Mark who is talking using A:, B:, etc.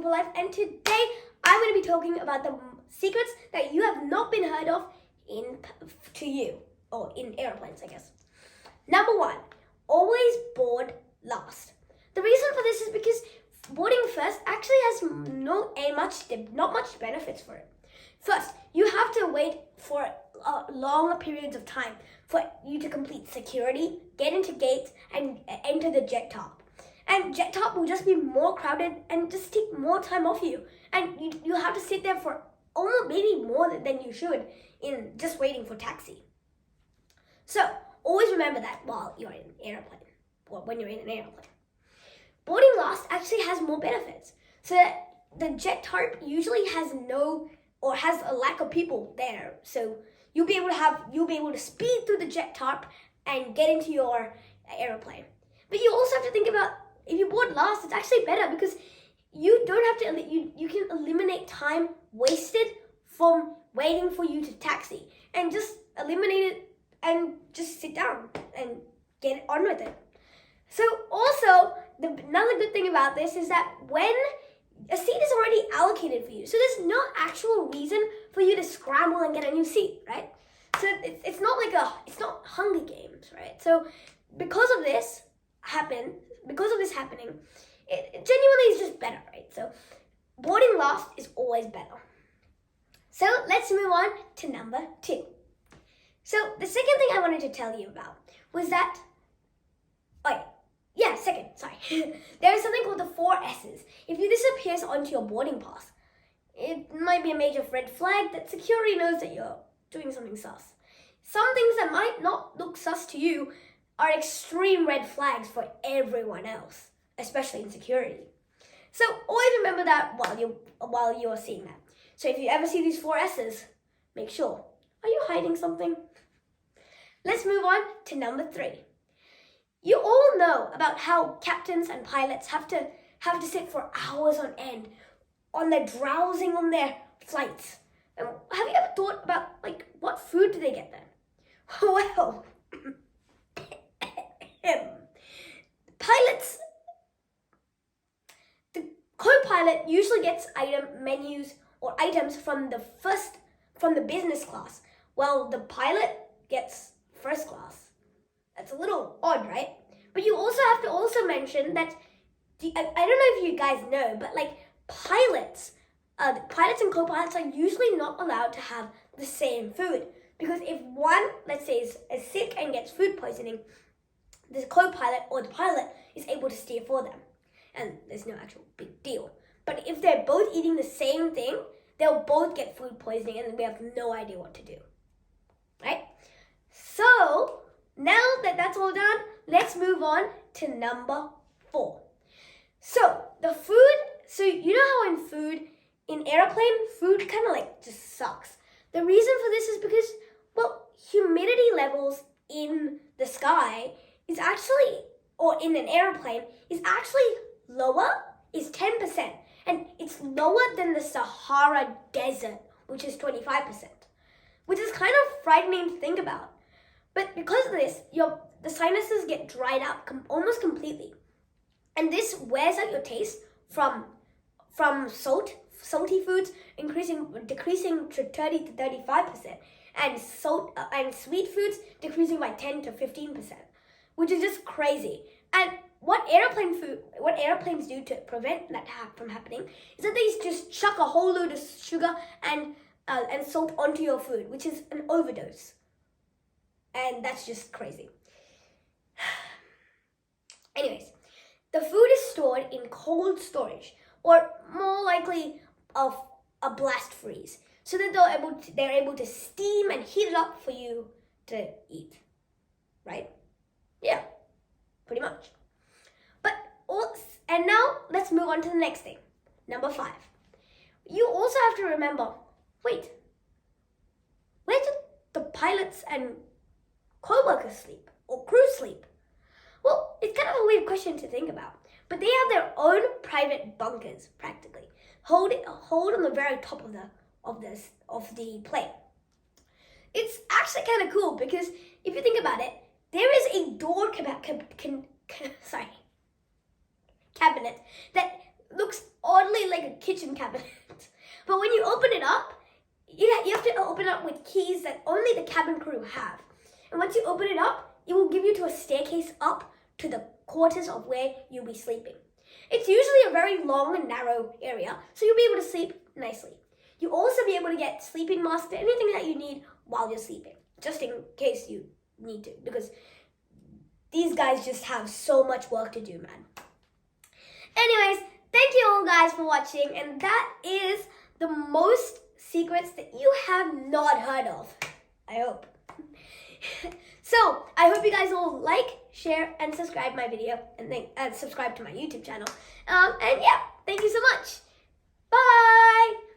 A: for Life, and today I'm going to be talking about the secrets that you have not been heard of in airplanes, I guess. Number 1, always board last. The reason for this is because boarding first actually has not much benefits for it. First, you have to wait for longer periods of time for you to complete security, get into gates, and enter the jet top. And jet top will just be more crowded and just take more time off you. And you have to sit there for almost maybe more than you should in just waiting for taxi. So always remember that while you're in an airplane, or when you're in an airplane. Boarding last actually has more benefits. So the jet tarp usually has a lack of people there. So you'll be able to speed through the jet tarp and get into your airplane. But you also have to think about, if you board last, it's actually better because you can eliminate time wasted from waiting for you to taxi, and just eliminate it and just sit down and get on with it. So also, another good thing about this is that when a seat is already allocated for you, so there's no actual reason for you to scramble and get a new seat, right? So it's not Hunger Games, right? So because of this happening, it genuinely is just better, right? So boarding last is always better. So let's move on to number 2. So the second thing I wanted to tell you about was that, there is something called the 4 S's. If this appears onto your boarding pass, it might be a major red flag that security knows that you're doing something sus. Some things that might not look sus to you are extreme red flags for everyone else, especially in security. So always remember that while you're seeing that. So if you ever see these 4 S's, make sure. Are you hiding something? Let's move on to number 3. You all know about how captains and pilots have to sit for hours on end drowsing on their flights. And have you ever thought about what food do they get then? Well, the co-pilot usually gets items from the business class, while the pilot gets first class. That's a little odd, right? But you also have to mention that, I don't know if you guys know, but pilots and co-pilots are usually not allowed to have the same food. Because if one, let's say, is sick and gets food poisoning, the co-pilot or the pilot is able to steer for them. And there's no actual big deal. But if they're both eating the same thing, they'll both get food poisoning and we have no idea what to do. Right? So, now that that's all done, let's move on to number 4. So, you know how in airplane, food kind of just sucks. The reason for this is because, humidity levels in the sky is actually, or in an airplane, is actually 10%. And it's lower than the Sahara Desert, which is 25%. Which is kind of frightening to think about. But because of this, the sinuses get dried up almost completely. And this wears out your taste from salty foods decreasing to 30 to 35%, and sweet foods decreasing by 10 to 15%, which is just crazy. And what airplanes do to prevent that from happening is that they just chuck a whole load of sugar and salt onto your food, which is an overdose. And that's just crazy. Anyways, the food is stored in cold storage, or more likely of a blast freeze, so that they're able to steam and heat it up for you to eat. Right? Yeah, pretty much. And now let's move on to the next thing. Number 5. You also have to remember, where did the pilots and co-workers sleep, or crew sleep? Well, it's kind of a weird question to think about, but they have their own private bunkers, practically, hold on the very top of the plane. It's actually kind of cool because if you think about it, there is a door cabinet that looks oddly like a kitchen cabinet. But when you open it up, you have to open it up with keys that only the cabin crew have. And once you open it up, it will give you to a staircase up to the quarters of where you'll be sleeping. It's usually a very long and narrow area, so you'll be able to sleep nicely. You'll also be able to get sleeping masks, anything that you need while you're sleeping, just in case you need to, because these guys just have so much work to do, man. Anyways, thank you all guys for watching, and that is the most secrets that you have not heard of, I hope. So, I hope you guys all like, share, and subscribe my video, and subscribe to my YouTube channel. And yeah, thank you so much. Bye!